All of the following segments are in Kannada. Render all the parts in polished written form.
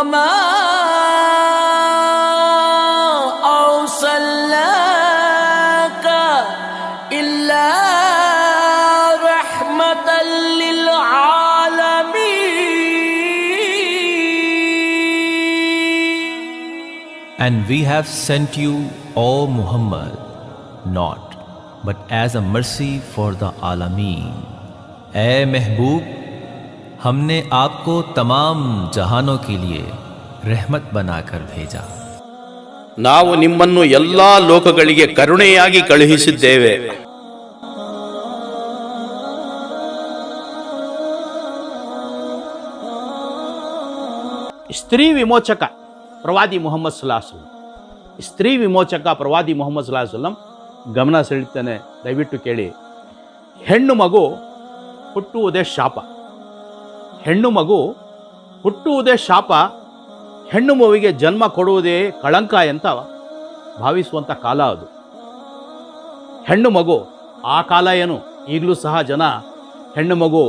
وما أرسلناك إلا رحمة للعالمين. And we have sent you, O Muhammad, not but as a mercy for the Alameen. ए महबूब, हमने आपको तमाम जहानों के लिए रहमत बनाकर भेजा. ನಾವು ನಿಮ್ಮನ್ನು ಎಲ್ಲಾ ಲೋಕಗಳಿಗೆ ಕರುಣೆಯಾಗಿ ಕಳುಹಿಸಿದ್ದೇವೆ. ಸ್ತ್ರೀ ವಿಮೋಚಕ ಪ್ರವಾದಿ ಮುಹಮ್ಮದ್ ಸಲಾಹು ಅಲೈಹಿ ವಸಲ್ಲಂ. ಸ್ತ್ರೀ ವಿಮೋಚಕ ಪ್ರವಾದಿ ಮುಹಮ್ಮದ್ ಸಲಾಹು ಅಲೈಹಿ ವಸಲ್ಲಂ ಗಮನ ಸೆಳೀತಾನೆ. ದಯವಿಟ್ಟು ಕೇಳಿ. ಹೆಣ್ಣು ಮಗು ಹುಟ್ಟುವುದೇ ಶಾಪ. ಹೆಣ್ಣು ಮಗು ಹುಟ್ಟುವುದೇ ಶಾಪ. ಹೆಣ್ಣು ಮಗುವಿಗೆ ಜನ್ಮ ಕೊಡುವುದೇ ಕಳಂಕ ಅಂತ ಭಾವಿಸುವಂಥ ಕಾಲ ಅದು. ಹೆಣ್ಣು ಮಗು ಆ ಕಾಲ ಏನು, ಈಗಲೂ ಸಹ ಜನ ಹೆಣ್ಣು ಮಗು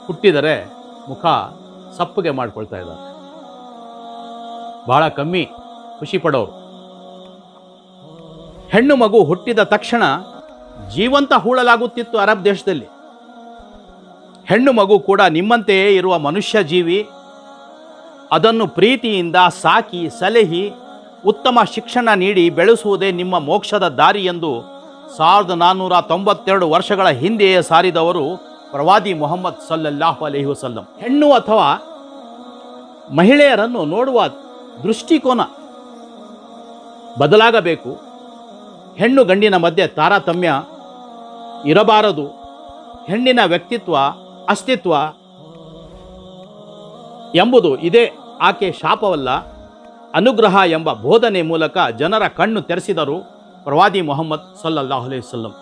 ಹುಟ್ಟಿದರೆ ಮುಖ ಸಪ್ಪಗೆ ಮಾಡ್ಕೊಳ್ತಾ ಇದ್ದಾರೆ. ಬಹಳ ಕಮ್ಮಿ ಖುಷಿ ಪಡೋರು. ಹೆಣ್ಣು ಮಗು ಹುಟ್ಟಿದ ತಕ್ಷಣ ಜೀವಂತ ಹೂಳಲಾಗುತ್ತಿತ್ತು ಅರಬ್ ದೇಶದಲ್ಲಿ. ಹೆಣ್ಣು ಮಗು ಕೂಡ ನಿಮ್ಮಂತೆಯೇ ಇರುವ ಮನುಷ್ಯ ಜೀವಿ. ಅದನ್ನು ಪ್ರೀತಿಯಿಂದ ಸಾಕಿ ಸಲಹಿ ಉತ್ತಮ ಶಿಕ್ಷಣ ನೀಡಿ ಬೆಳೆಸುವುದೇ ನಿಮ್ಮ ಮೋಕ್ಷದ ದಾರಿ ಎಂದು 1492 ವರ್ಷಗಳ ಹಿಂದೆಯೇ ಸಾರಿದವರು ಪ್ರವಾದಿ ಮುಹಮ್ಮದ್ ಸಲ್ಲಲ್ಲಾಹು ಅಲೈಹಿ ವಸಲ್ಲಂ. ಹೆಣ್ಣು ಅಥವಾ ಮಹಿಳೆಯರನ್ನು ನೋಡುವ ದೃಷ್ಟಿಕೋನ ಬದಲಾಗಬೇಕು. ಹೆಣ್ಣು ಗಂಡಿನ ಮಧ್ಯೆ ತಾರತಮ್ಯ ಇರಬಾರದು. ಹೆಣ್ಣಿನ ವ್ಯಕ್ತಿತ್ವ ಅಸ್ತಿತ್ವ ಎಂಬುದು ಇದೇ ಆಕೆ ಶಾಪವಲ್ಲ, ಅನುಗ್ರಹ ಎಂಬ ಬೋಧನೆ ಮೂಲಕ ಜನರ ಕಣ್ಣು ತೆರೆಸಿದರು ಪ್ರವಾದಿ ಮುಹಮ್ಮದ್ ಸಲ್ಲಲ್ಲಾಹು ಅಲೈಹಿ ವಸಲ್ಲಂ.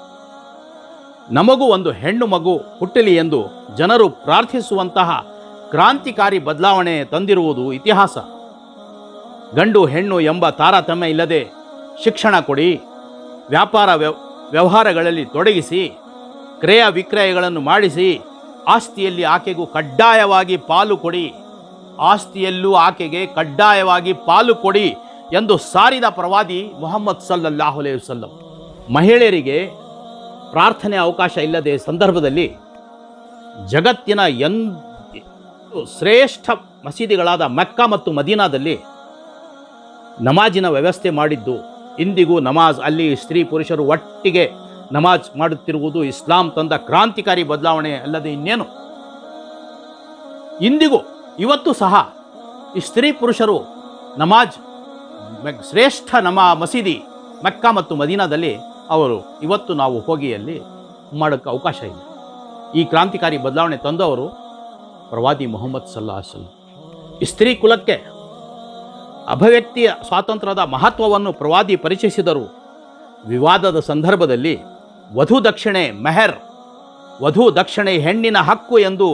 ನಮಗೂ ಒಂದು ಹೆಣ್ಣು ಮಗು ಹುಟ್ಟಲಿ ಎಂದು ಜನರು ಪ್ರಾರ್ಥಿಸುವಂತಹ ಕ್ರಾಂತಿಕಾರಿ ಬದಲಾವಣೆ ತಂದಿರುವುದು ಇತಿಹಾಸ. ಗಂಡು ಹೆಣ್ಣು ಎಂಬ ತಾರತಮ್ಯ ಇಲ್ಲದೆ ಶಿಕ್ಷಣ ಕೊಡಿ, ವ್ಯಾಪಾರ ವ್ಯವಹಾರಗಳಲ್ಲಿ ತೊಡಗಿಸಿ, ಕ್ರಯ ವಿಕ್ರಯಗಳನ್ನು ಮಾಡಿಸಿ, ಆಸ್ತಿಯಲ್ಲಿ ಆಕೆಗೂ ಕಡ್ಡಾಯವಾಗಿ ಪಾಲು ಕೊಡಿ, ಆಸ್ತಿಯಲ್ಲೂ ಆಕೆಗೆ ಕಡ್ಡಾಯವಾಗಿ ಪಾಲು ಕೊಡಿ ಎಂದು ಸಾರಿದ ಪ್ರವಾದಿ ಮುಹಮ್ಮದ್ ಸಲ್ಲಲ್ಲಾಹು ಅಲೈಹಿ ವಸಲ್ಲಂ. ಮಹಿಳೆಯರಿಗೆ ಪ್ರಾರ್ಥನೆ ಅವಕಾಶ ಇಲ್ಲದೆ ಸಂದರ್ಭದಲ್ಲಿ ಜಗತ್ತಿನ ಶ್ರೇಷ್ಠ ಮಸೀದಿಗಳಾದ ಮಕ್ಕಾ ಮತ್ತು ಮದೀನಾದಲ್ಲಿ ನಮಾಜಿನ ವ್ಯವಸ್ಥೆ ಮಾಡಿದ್ದು. ಇಂದಿಗೂ ನಮಾಜ್ ಅಲ್ಲಿ ಸ್ತ್ರೀ ಪುರುಷರು ಒಟ್ಟಿಗೆ ನಮಾಜ್ ಮಾಡುತ್ತಿರುವುದು ಇಸ್ಲಾಂ ತಂದ ಕ್ರಾಂತಿಕಾರಿ ಬದಲಾವಣೆ ಅಲ್ಲದೆ ಇನ್ನೇನು. ಇಂದಿಗೂ ಇವತ್ತು ಸಹ ಈ ಸ್ತ್ರೀ ಪುರುಷರು ನಮಾಜ್ ಶ್ರೇಷ್ಠ ಮಸೀದಿ ಮಕ್ಕಾ ಮತ್ತು ಮದೀನಾದಲ್ಲಿ ಅವರು ಇವತ್ತು ನಾವು ಹೋಗಿ ಅಲ್ಲಿ ಮಾಡೋಕ್ಕೆ ಅವಕಾಶ ಇಲ್ಲ. ಈ ಕ್ರಾಂತಿಕಾರಿ ಬದಲಾವಣೆ ತಂದವರು ಪ್ರವಾದಿ ಮುಹಮ್ಮದ್ ಸಲ್ಲಲ್ಲಾಹು ಅಲೈಹಿ ವಸಲ್ಲಂ. ಈ ಸ್ತ್ರೀ ಕುಲಕ್ಕೆ ಅಭಿವ್ಯಕ್ತಿಯ ಸ್ವಾತಂತ್ರ್ಯದ ಮಹತ್ವವನ್ನು ಪ್ರವಾದಿ ಪರಿಚಯಿಸಿದರು. ವಿವಾದದ ಸಂದರ್ಭದಲ್ಲಿ ವಧು ದಕ್ಷಿಣೆ ಮೆಹರ್, ವಧು ದಕ್ಷಿಣೆ ಹೆಣ್ಣಿನ ಹಕ್ಕು ಎಂದು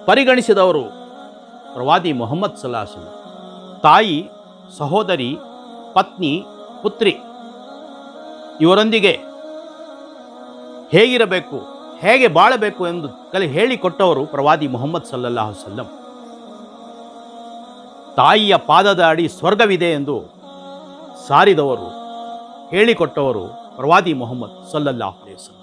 ಪರಿಗಣಿಸಿದವರು ಪ್ರವಾದಿ ಮುಹಮ್ಮದ್ ಸಲ್ಲಲ್ಲಾಹು ಅಲೈಹಿ ವಸಲ್ಲಂ. ತಾಯಿ, ಸಹೋದರಿ, ಪತ್ನಿ, ಪುತ್ರಿ ಇವರೊಂದಿಗೆ ಹೇಗಿರಬೇಕು, ಹೇಗೆ ಬಾಳಬೇಕು ಎಂದು ಹೇಳಿಕೊಟ್ಟವರು ಪ್ರವಾದಿ ಮುಹಮ್ಮದ್ ಸಲ್ಲಲ್ಲಾಹು ಅಲೈಹಿ ವಸಲ್ಲಂ. ತಾಯಿಯ ಪಾದದ ಅಡಿ ಸ್ವರ್ಗವಿದೆ ಎಂದು ಸಾರಿದವರು ಹೇಳಿಕೊಟ್ಟವರು ಪ್ರವಾದಿ ಮುಹಮ್ಮದ್ ಸಲ್ಲಲ್ಲಾಹು ಅಲೈಹಿ ವಸಲ್ಲಂ.